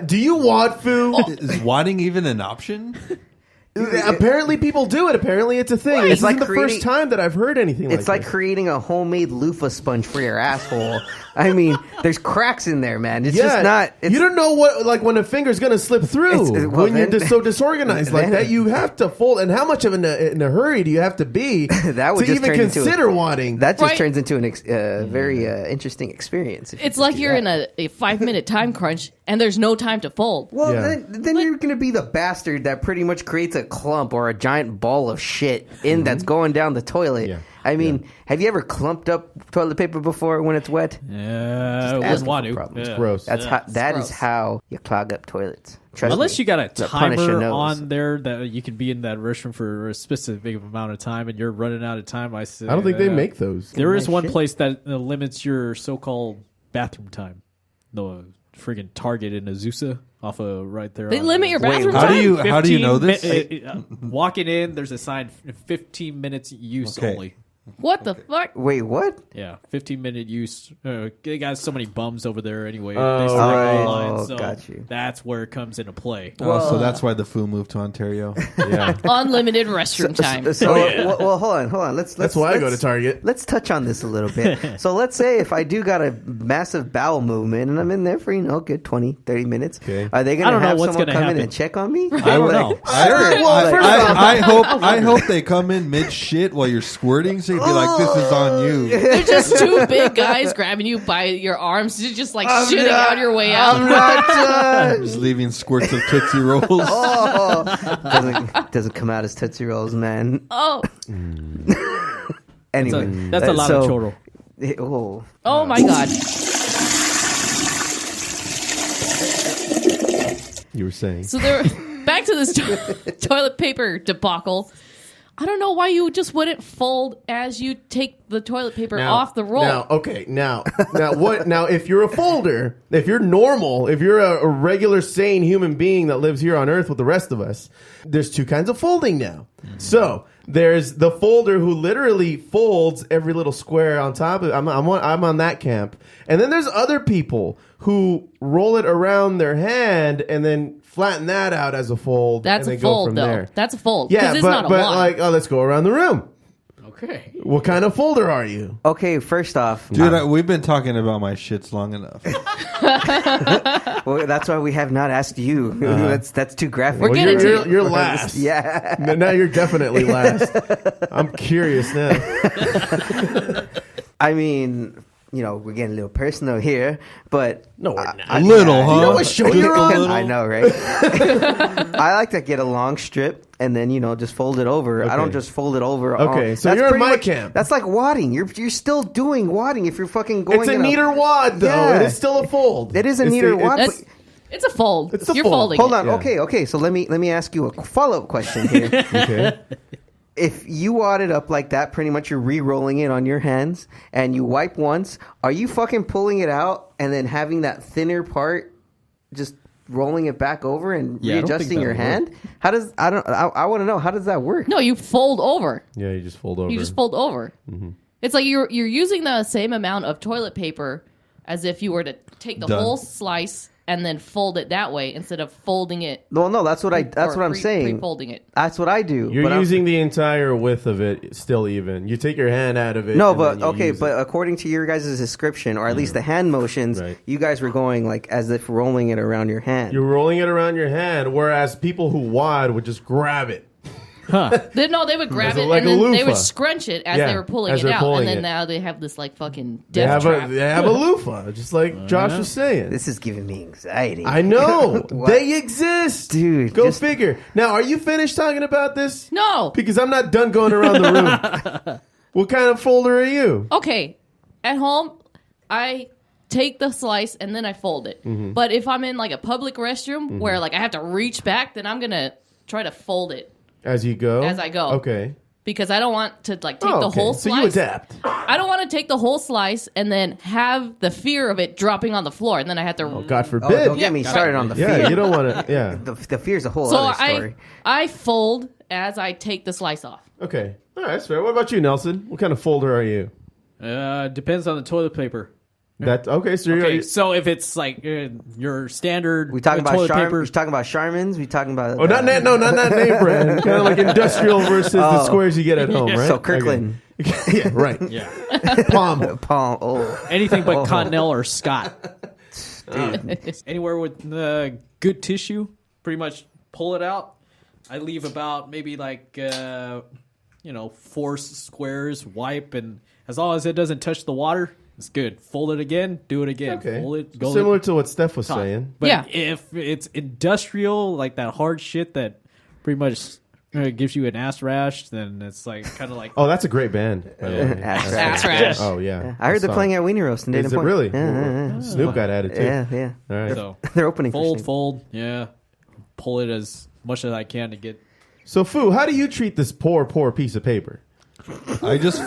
Do you wad, Foo? Is wadding even an option? Apparently, people do it. Apparently, it's a thing. It's It's like like the first time that I've heard anything like It's like this. creating a homemade loofah sponge for your asshole. I mean, there's cracks in there, man. It's just not. It's, you don't know what, like, when a finger's going to slip through. Well, when you're just so disorganized like that, you have to fold. And how much of in a hurry do you have to be that would to just even turn into consider wadding? That just Right. turns into a very interesting experience. if you It's just like do you're that. in a 5-minute time crunch and there's no time to fold. Well, Yeah. then you're going to be the bastard that pretty much creates a clump or a giant ball of shit that's going down the toilet. Yeah. I mean, have you ever clumped up toilet paper before when it's wet? Yeah, Just wouldn't asking want for to. problems. Yeah. Gross. That's how. That gross. is how you clog up toilets. Trust Unless me. you got a The Punisher timer knows. on there that you can be in that restroom for a specific amount of time, and you're running out of time. I say I don't think they make those. There is Nice one shit. place that limits your so-called bathroom time. The friggin' Target in Azusa, off of right there. They on- limit your bathroom How time? do you know this? 15 walking in, there's a sign: 15 minutes use Okay. only. What the fuck? Wait, what? Yeah, 15-minute use. They got so many bums over there anyway. Oh, they select right. the line, so Got you. that's where it comes into play. Oh, so that's why the Foo moved to Ontario. Yeah. Unlimited restroom time. So, well, hold on. That's why I go to Target. Let's touch on this a little bit. So let's say if I do got a massive bowel movement and I'm in there for, a good 20, 30 minutes, Okay. are they I going to don't know have what's someone gonna come in happen. and check on me? I don't know. I hope they come in mid shit while you're squirting, so you'd be like, "This is on you." They're just two big guys grabbing you by your arms, just like shitting out your way out. I'm not done. Just leaving squirts of Tootsie Rolls. Doesn't come out as Tootsie Rolls, man. Oh, Anyway. That's a lot of choro. Oh. oh my God. You were saying. So they're back to this toilet paper debacle. I don't know why you just wouldn't fold as you take the toilet paper off the roll. Now, what? Now, if you're a folder, if you're normal, if you're a regular, sane human being that lives here on Earth with the rest of us, there's two kinds of folding now. So there's the folder who literally folds every little square on top of it. I'm on that camp, and then there's other people who roll it around their hand and then flatten that out as a fold. That's and a then go fold, from though. there. That's a fold. Yeah, 'cause it's but not a line. let's go around the room. Okay. What kind of folder are you? Okay, first off, Dude, we've been talking about my shits long enough. well, that's why we have not asked you. That's too graphic. We're getting to it. You're last. Yeah. Now you're definitely last. I'm curious now. I mean, we're getting a little personal here, but No, we're not. A little, huh? You know what show Just you're a on? little? I know, right? I like to get a long strip and then just fold it over. I don't Okay. just fold it over. Okay, so That's you're in pretty my much- camp. That's like wadding. You're still doing wadding if you're fucking going. It's a in neater wad, though. Yeah. It is still a fold. It is a It's neater the- wad. it's- It's a fold. It's a You're fold. folding. Hold it. on. Yeah. Okay. So let me ask you a follow-up question here. Okay. If you wad it up like that, pretty much you're re-rolling it on your hands, and you wipe once. Are you fucking pulling it out and then having that thinner part, just rolling it back over and Yeah, I don't think readjusting your that'll hand? How does I want to know, how does that work? No, you fold over. Yeah, you just fold over. You just fold over. Mm-hmm. It's like you're using the same amount of toilet paper as if you were to take the Done. whole slice and then fold it that way instead of folding it. Well, no, that's what I'm saying. Pre-folding it. That's what I do. You're but I'm- using the entire width of it still even. You take your hand out of it. No, and but then you okay, use but it. according to your guys' description, or at least the hand motions, Right. you guys were going like as if rolling it around your hand. You're rolling it around your hand, whereas people who wad would just grab it. They would grab As a- it like and a then they loofah. would scrunch it as Yeah, they were pulling as it they're out, pulling and then it. now they have this like fucking They death have trap. a loofah, just like Josh was saying. This is giving me anxiety. I know. What? They exist. Dude, Go just- figure. Now, are you finished talking about this? No. Because I'm not done going around the room. What kind of folder are you? Okay, at home, I take the slice and then I fold it. Mm-hmm. But if I'm in like a public restroom where like I have to reach back, then I'm gonna try to fold it As you go? As I go. Okay. because I don't want to like take Oh, the okay. whole So slice. you adapt. I don't want to take the whole slice and then have the fear of it dropping on the floor, and then I have to. Oh, God Oh, forbid. don't get me started on the fear. Yeah, you don't want to. Yeah. The fear's a whole So other story. I fold as I take the slice off. Okay. All right, that's fair. What about you, Nelson? What kind of folder are you? Depends on the toilet paper. That's okay. So you're Okay, so if it's like your standard We talking about toilet paper, We talking about Charmin's. We talking about not that name brand. Kind of like industrial versus the squares you get at home, right? So Kirkland, Okay. Yeah, right. yeah, Palm. Palm. Oh, anything but Continental or Scott. Anywhere with good tissue, pretty much pull it out. I leave about maybe like 4 squares, wipe, and as long as it doesn't touch the water, it's good. Fold it again, do it again. Okay. Fold it, go Similar to what Steph was saying. But Yeah. if it's industrial, like that hard shit that pretty much gives you an ass rash, then it's like kind of like Oh, that's a great band. By the way. Ass rash. Oh yeah. I heard they're Song. playing at Weenie Roast in Dayton Is it Point. really? Yeah, Snoop got added too. yeah. All right. so. They're opening for Fold, Snoop. yeah. Pull it as much as I can to get. So, Foo, how do you treat this poor piece of paper? I just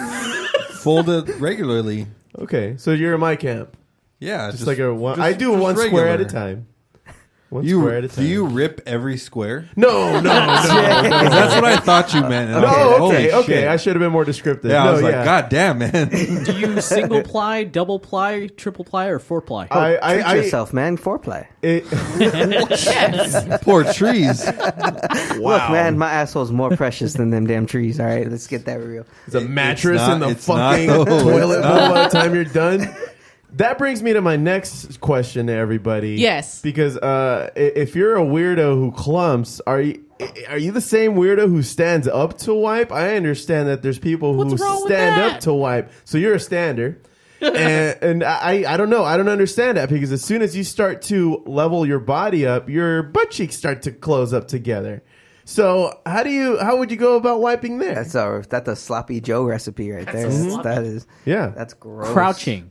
fold it regularly. Okay, so you're in my camp. Yeah, Just like a one. just- I do just one square at a regular. time. One square at a time. Do you rip every square? No. That's what I thought you meant. And I was like, Oh, holy okay. shit. I should have been more descriptive. Yeah, no, I was like, God damn, man. Do you single ply, double ply, triple ply, or 4 ply? Treat yourself, man. Foreplay. Poor trees. Look, man, my asshole's more precious than them damn trees. All right, let's get that real. It's a mattress in the it's not, fucking though. toilet It's bowl not. by the time you're done. That brings me to my next question to everybody. Yes. Because if you're a weirdo who clumps, are you the same weirdo who stands up to wipe? I understand that there's people who What's wrong with stand that? up to wipe. So you're a stander. and I don't know. I don't understand that because as soon as you start to level your body up, your butt cheeks start to close up together. So how would you go about wiping there? That's a sloppy Joe recipe right there. That's gross. Crouching.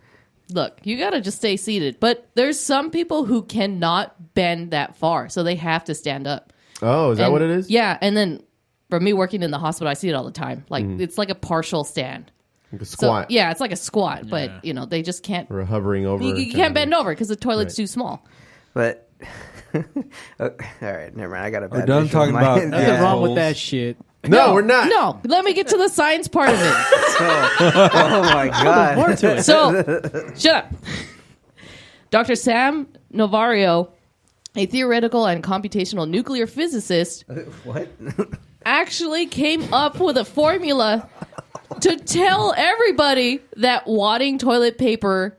Look, you got to just stay seated. But there's some people who cannot bend that far, so they have to stand up. Oh, is that And- what it is? Yeah, and then for me working in the hospital, I see it all the time. Like it's like a partial stand. Like a So squat. yeah, it's like a squat, but they just can't. Or hovering over. You can't bend over because the toilet's too small. But all right, never mind. I got a bad done visual in talking my about head. Nothing Yeah. wrong with that shit. No, we're not. No, let me get to the science part of it. Oh my god. More to it. So, shut up. Dr. Sam Novario, a theoretical and computational nuclear physicist, What? actually came up with a formula to tell everybody that wadding toilet paper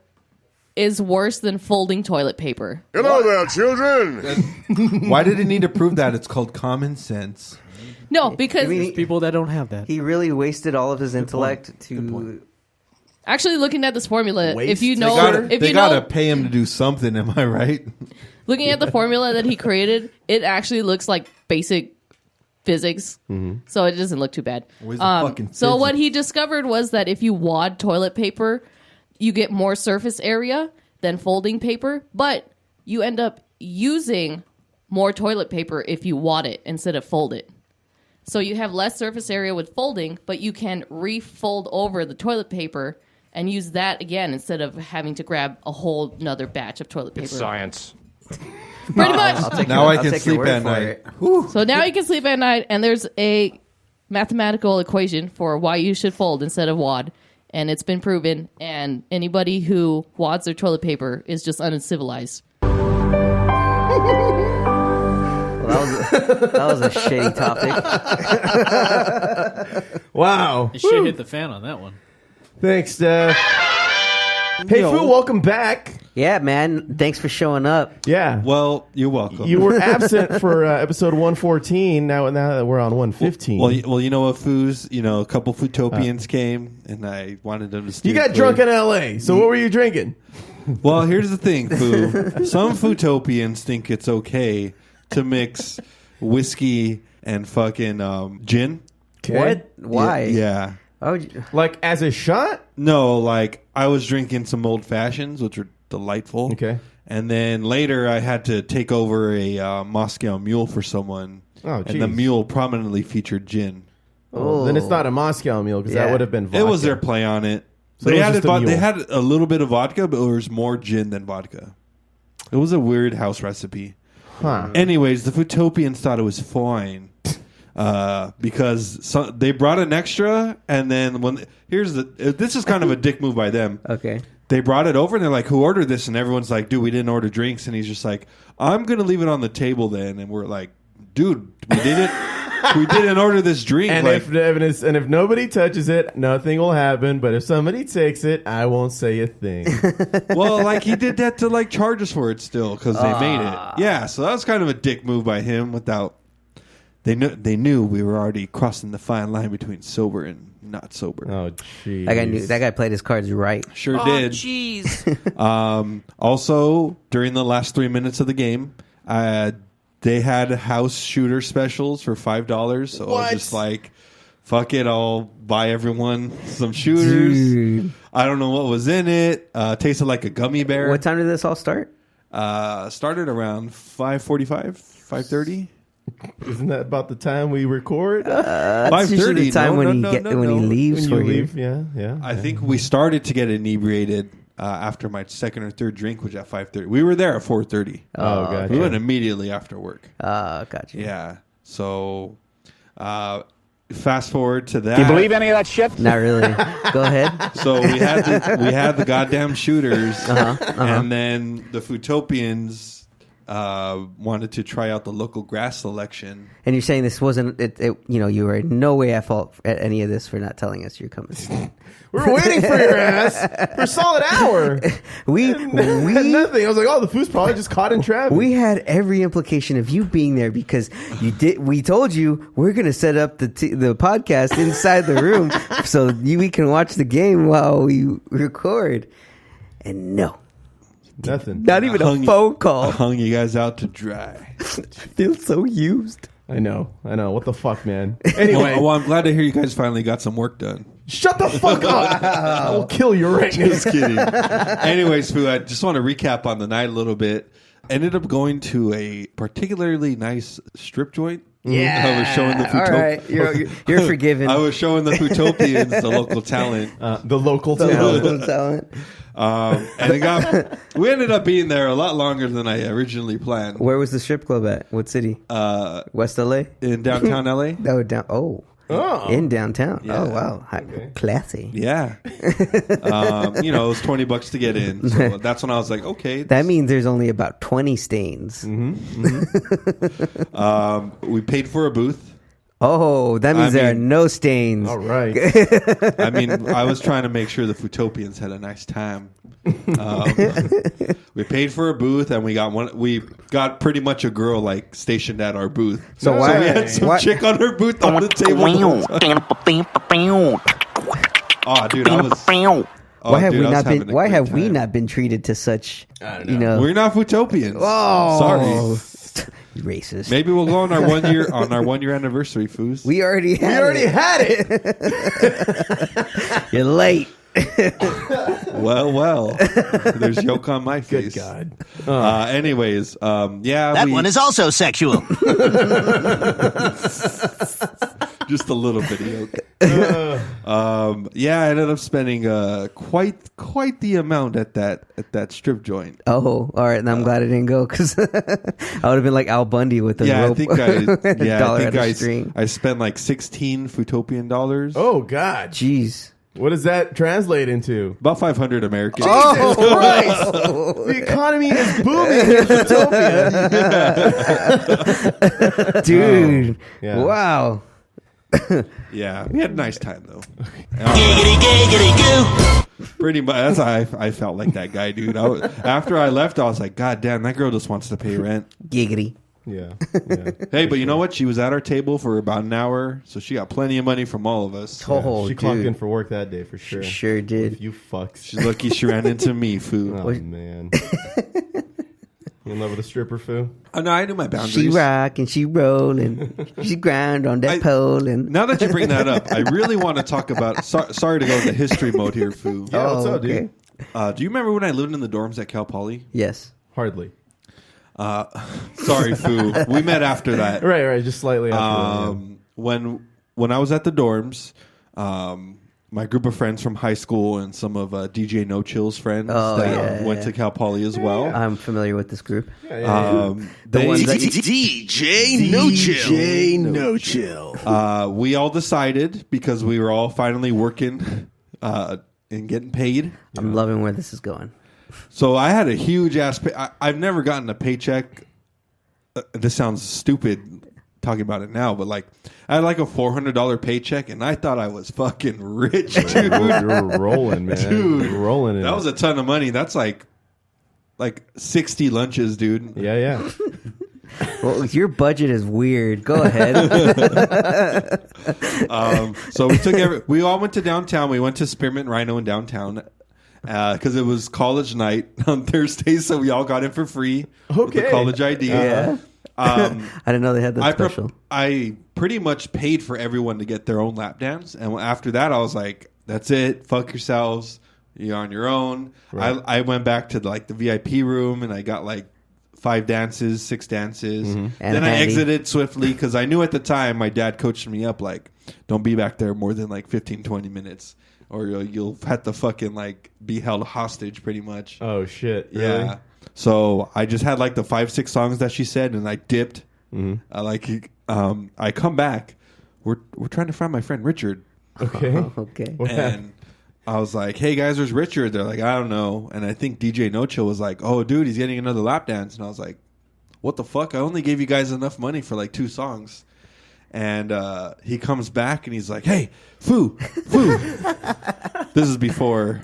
is worse than folding toilet paper. Hello there, children. Why did it need to prove that? It's called common sense. No, because mean- People that don't have that. He really wasted all of his intellect to. actually looking at this formula, Waste. if you They know, They gotta pay him to do something. Am I right? looking at the formula that he created, it actually looks like basic physics, so it doesn't look too bad. Where's the fucking So what physics? he discovered was that if you wad toilet paper, you get more surface area than folding paper, but you end up using more toilet paper if you wad it instead of fold it. So you have less surface area with folding, but you can refold over the toilet paper and use that again instead of having to grab a whole another batch of toilet paper. Science. Pretty much. Now I I'll can take your sleep word at for night. it. So now you can sleep at night, and there's a mathematical equation for why you should fold instead of wad. And it's been proven, and anybody who wads their toilet paper is just uncivilized. Well, that was a shitty topic. Wow. It should hit the fan on that one. Thanks, Steph. Hey, Foo, welcome back. Yeah, man. Thanks for showing up. Yeah. Well, you're welcome. You were absent for episode 114. Now that we're on 115. Well, you know what, Foos? You know, a couple Footopians came, and I wanted them to steer you got clear. drunk in L.A., so what were you drinking? Well, here's the thing, Foo. Some Footopians think it's okay to mix whiskey and fucking gin. What? Why? Yeah. Why would you? Like, as a shot? No, like, I was drinking some old fashions, which are delightful. Okay. And then later I had to take over a Moscow Mule for someone. Oh, and the geez. mule prominently featured gin. Oh, then it's not a Moscow Mule, because that Yeah. would have been vodka. It was their play on it. So they, it was had just a they mule. had a little bit of vodka, but there was more gin than vodka. It was a weird house recipe. Huh. Anyways, the Footopians thought it was fine because they brought an extra, and then this is kind of a dick move by them. Okay. they brought it over and they're like, who ordered this? And everyone's like, dude, we didn't order drinks. And he's just like, I'm going to leave it on the table then. And we're like, dude, we didn't order this drink. And, like, if nobody touches it, nothing will happen. But if somebody takes it, I won't say a thing. well, like he did that to like charge us for it still because they made it. Yeah, so that was kind of a dick move by him. Without they knew we were already crossing the fine line between sober and not sober. Oh, jeez. That guy played his cards right. Sure did. Jeez. Also, during the last 3 minutes of the game, they had house shooter specials for $5. So I was just like, fuck it, I'll buy everyone some shooters. Dude. I don't know what was in it. Tasted like a gummy bear. What time did this all start? Started around 5:45, 5:30. Isn't that about the time we record? That's usually the time when he leaves When for you you. leave, yeah. I think we started to get inebriated after my second or third drink, which at 5:30. We were there at 4:30. Oh, gotcha. We went immediately after work. Gotcha. Yeah. So, fast forward to that. Do you believe any of that shit? Not really. Go ahead. So we had the goddamn shooters, and then the Footopians wanted to try out the local grass selection. And you're saying this wasn't, you were in no way at fault at any of this for not telling us you're coming. We were waiting for your ass for a solid hour. We Had nothing. I was like, oh, the food's probably just caught in traffic. We had every implication of you being there because we told you we're going to set up the podcast inside the room so we can watch the game while we record. And no. Nothing. Not even a phone I call. hung you guys out to dry. I feel so used. I know. What the fuck, man? Anyway, Well, I'm glad to hear you guys finally got some work done. shut the fuck up. I will kill you right now. Just kidding. Anyways, Foo, I just want to recap on the night a little bit. Ended up going to a particularly nice strip joint. Yeah. I was showing the All right. You're forgiven. I was showing the Footopians the local talent. The local The talent. local talent. And we ended up being there a lot longer than I originally planned. Where was the strip club at? What city? West LA? In downtown LA. In downtown. Yeah. Oh, wow. Classy. Yeah. It was $20 to get in. So that's when I was like, okay. That means there's only about 20 stains. We paid for a booth. Oh, that means there are no stains. All right. I mean, I was trying to make sure the Footopians had a nice time. We paid for a booth, and we got pretty much a girl like stationed at our booth. So we had some chick on her booth on the table. Oh, dude, I was. Why have we not been treated to such? We're not Footopians. Oh, Sorry. You racist. Maybe we'll go on our 1 year anniversary, Foos. We already had it. You're late. Well. There's yolk on my face. Good God. Anyways, that one is also sexual. just a little bit of yolk. I ended up spending quite the amount at that strip joint. Oh, all right. And I'm glad I didn't go because I would have been like Al Bundy with the rope. I spent like 16 Footopian dollars. Oh, God. Jeez. What does that translate into? About 500 American. Jesus Christ. The economy is booming in Utopia. Dude. Yeah. Wow. Yeah, we had a nice time though. Giggity, giggity, goo. Pretty much. That's how I felt like that guy, dude. After I left, I was like, God damn, that girl just wants to pay rent. Giggity. Yeah. Hey, but you know what? She was at our table for about an hour, so she got plenty of money from all of us. Oh, she clocked in for work that day for sure. Sure did. You fucks. She's lucky she ran into me, Foo. Oh, man. You in love with a stripper, Foo? Oh, no, I knew my boundaries. She rock and she roll and she grind on that pole. And now that you bring that up, I really want to talk about. Sorry to go into history mode here, Foo. Yeah, what's up, okay. dude? Do you remember when I lived in the dorms at Cal Poly? Yes. Hardly. Sorry, Foo. We met after that. Right. Just slightly after that. When I was at the dorms, my group of friends from high school and some of DJ No Chill's friends went to Cal Poly as well. I'm familiar with this group. They, DJ No Chill. DJ No Chill. we all decided because we were all finally working and getting paid. I'm loving where this is going. So I had a huge ass. I've never gotten a paycheck. This sounds stupid talking about it now, but like I had like a $400 paycheck, and I thought I was fucking rich, dude. You're rolling, man. Dude, You're rolling in that it. was a ton of money. That's like 60 lunches, dude. Yeah. Well, your budget is weird. Go ahead. So we all went to downtown. We went to Spearmint Rhino in downtown because it was college night on Thursday, so we all got in for free with the college ID. Yeah. I didn't know they had that special. I pretty much paid for everyone to get their own lap dance, and after that, I was like, "That's it. Fuck yourselves. You're on your own." Right. I went back to the VIP room, and I got like 6 dances. Then I exited swiftly because I knew at the time my dad coached me up like, "Don't be back there more than like 15, 20 minutes, or you'll have to fucking like be held hostage pretty much." Oh shit! Really? Yeah. So I just had like the 5-6 songs that she said, and I dipped. I come back. We're trying to find my friend Richard. Okay. Okay. And I was like, "Hey guys, where's Richard?" They're like, "I don't know." And I think DJ No Chill was like, "Oh dude, he's getting another lap dance." And I was like, "What the fuck? I only gave you guys enough money for like 2 songs." And he comes back and he's like, "Hey, Foo." This is before.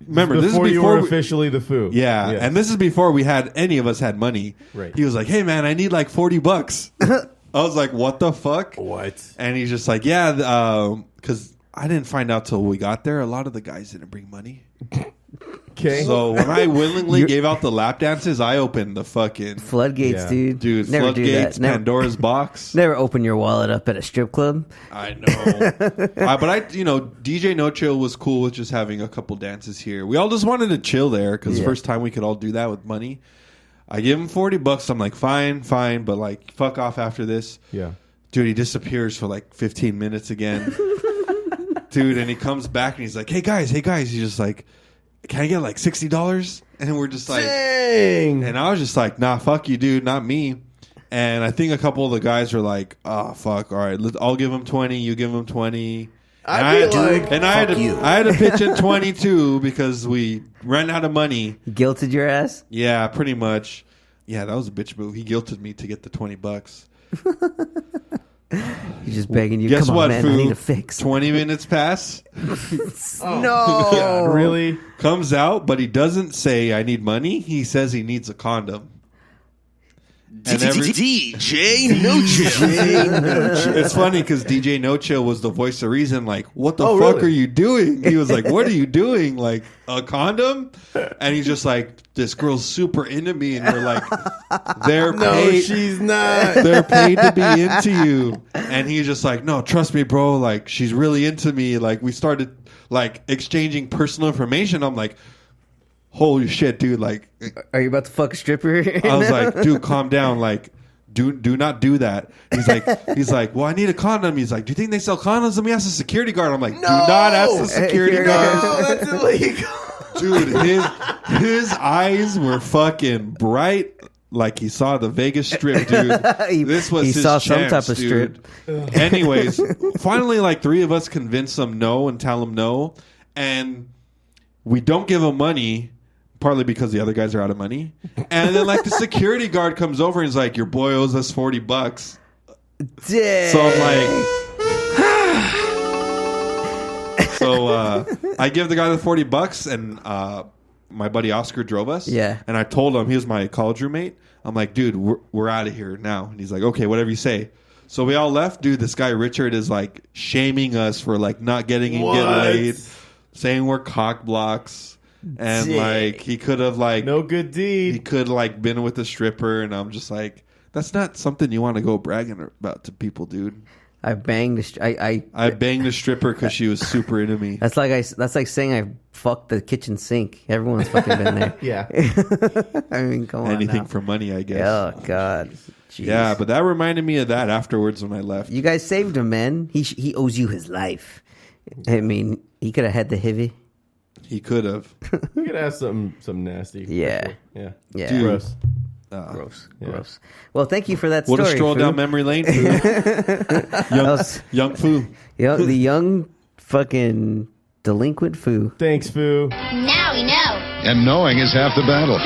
Remember, this is before you were officially the Foo. Yeah, and this is before any of us had money. Right. He was like, "Hey man, I need like $40." I was like, "What the fuck?" What? And he's just like, "Yeah," because I didn't find out till we got there. A lot of the guys didn't bring money. Okay. So when I willingly gave out the lap dances, I opened the fucking Floodgates, dude. Dude, Never floodgates, do that. Pandora's box. Never open your wallet up at a strip club. I know. But DJ No Chill was cool with just having a couple dances here. We all just wanted to chill there because first time we could all do that with money. I give him $40. I'm like, fine, but like, fuck off after this. Yeah. Dude, he disappears for like 15 minutes again. Dude, and he comes back and he's like, hey guys. He's just like, can I get like $60? And we're just like, dang. And I was just like, nah, fuck you, dude, not me. And I think a couple of the guys were like, oh, fuck, all right, I'll give him 20, you give him 20. I had to pitch in 22 because we ran out of money. Guilted your ass? Yeah, pretty much. Yeah, that was a bitch move. He guilted me to get the $20. He's just begging you. Guess Come what, on, man, Foo? I need a fix. 20 minutes pass. No. God, really? Comes out, but he doesn't say I need money. He says he needs a condom. DJ No Chill. It's funny because DJ No Chill was the voice of reason. Like, what the fuck are you doing? He was like, what are you doing? Like, a condom? And he's just like, this girl's super into me. And we're like, they're paid. No, she's not. They're paid to be into you. And he's just like, no, trust me, bro. Like, she's really into me. Like, we started like exchanging personal information. I'm like, holy shit, dude. Like, are you about to fuck a stripper? I was like, dude, calm down. Like, do not do that. He's like, well, I need a condom. He's like, do you think they sell condoms? Let me ask the security guard. I'm like, do not ask the security guard. No, that's illegal. Dude, his eyes were fucking bright, like he saw the Vegas Strip, dude. This was he his saw chance, some type of dude. strip. Anyways, finally, like 3 of us convince him no and tell him no, and we don't give him money. Partly because the other guys are out of money. And then like the security guard comes over and is like, your boy owes us $40. Dang. So I'm like, I give the guy the $40 and my buddy Oscar drove us. Yeah. And I told him, he was my college roommate. I'm like, dude, we're out of here now. And he's like, okay, whatever you say. So we all left. Dude, this guy Richard is like shaming us for like not getting and get laid. Saying we're cock blocks. And like he could have like no good deed. He could like been with a stripper, and I'm just like, that's not something you want to go bragging about to people, dude. I banged I banged a stripper because she was super into me. That's like saying I fucked the kitchen sink. Everyone's fucking been there. Yeah. I mean, come on. Anything now. for money, I guess. Oh God. Jeez. Yeah, but that reminded me of that afterwards when I left. You guys saved him, man. He owes you his life. I mean, he could have had the hivvy. He could have. We could have some nasty. Yeah. Yeah. Yeah. Gross. Gross. Yeah. Gross. Well, thank you for that What story. a stroll Foo. down memory lane, Foo. young Foo. The young fucking Delinquent Foo. Thanks, Foo. Now we know. And knowing is half the battle.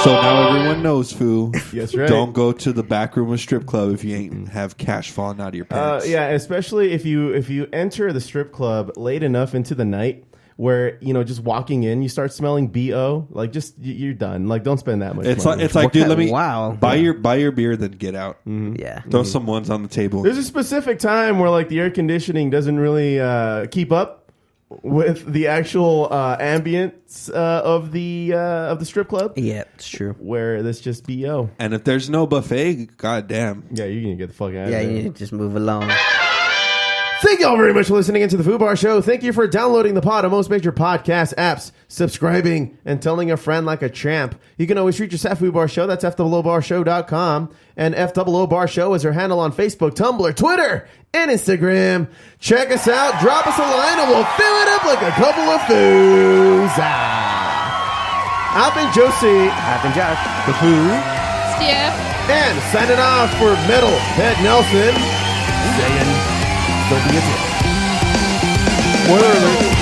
So now everyone knows, Foo. Yes, right. Don't go to the back room of strip club if you ain't have cash falling out of your pants. Yeah, especially if you enter the strip club late enough into the night where, just walking in, you start smelling BO, like just you're done. Like, don't spend that much money. It's like, dude, let me Wow. buy your beer, then get out. Yeah. Throw some ones on the table. There's a specific time where like the air conditioning doesn't really keep up with the actual ambience of the strip club. Yeah, it's true. Where there's just BO. And if there's no buffet, goddamn. Yeah, you're gonna get the fuck out of Yeah, there. you need to just move along. Thank you all very much for listening into the Foo Bar Show. Thank you for downloading the pod on most major podcast apps, subscribing, and telling a friend like a champ. You can always reach us at Foo Bar Show. That's FOOBarshow.com. And FOO Bar Show is our handle on Facebook, Tumblr, Twitter, and Instagram. Check us out. Drop us a line, and we'll fill it up like a couple of foos. I've been Josie. I've been Josh. The Foo. Steph. And signing off for Metalhead Nelson. Saying, don't be a dick. Spoiler alert.